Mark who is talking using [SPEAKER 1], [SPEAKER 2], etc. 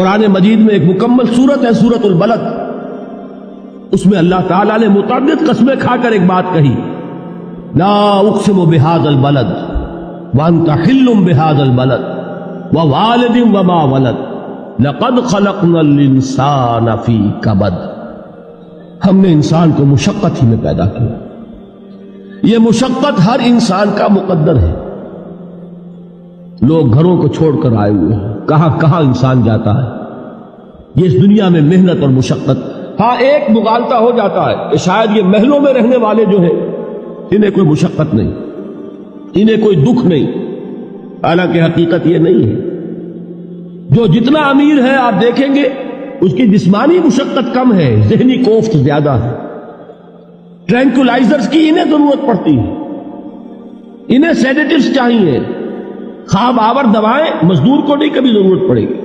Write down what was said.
[SPEAKER 1] قرآن مجید میں ایک مکمل سورت ہے سورت البلد، اس میں اللہ تعالیٰ نے متعدد قسمیں کھا کر ایک بات کہی، لا اقسم بہذا البلد وانت حل بہذا البلد ووالد وما ولد لقد خلقنا الانسان فی کبد۔ ہم نے انسان کو مشقت ہی میں پیدا کیا، یہ مشقت ہر انسان کا مقدر ہے۔ لوگ گھروں کو چھوڑ کر آئے ہوئے ہیں، کہاں کہاں انسان جاتا ہے، یہ اس دنیا میں محنت اور مشقت۔ ہاں ایک مغالطہ ہو جاتا ہے کہ شاید یہ محلوں میں رہنے والے جو ہیں انہیں کوئی مشقت نہیں، انہیں کوئی دکھ نہیں، حالانکہ حقیقت یہ نہیں ہے۔ جو جتنا امیر ہے آپ دیکھیں گے اس کی جسمانی مشقت کم ہے، ذہنی کوفت زیادہ ہے۔ ٹرینکولائزرز کی انہیں ضرورت پڑتی ہے، انہیں سیڈیٹیوز چاہیے، خواب آور دوائیں مزدور کو نہیں کبھی ضرورت پڑے گی۔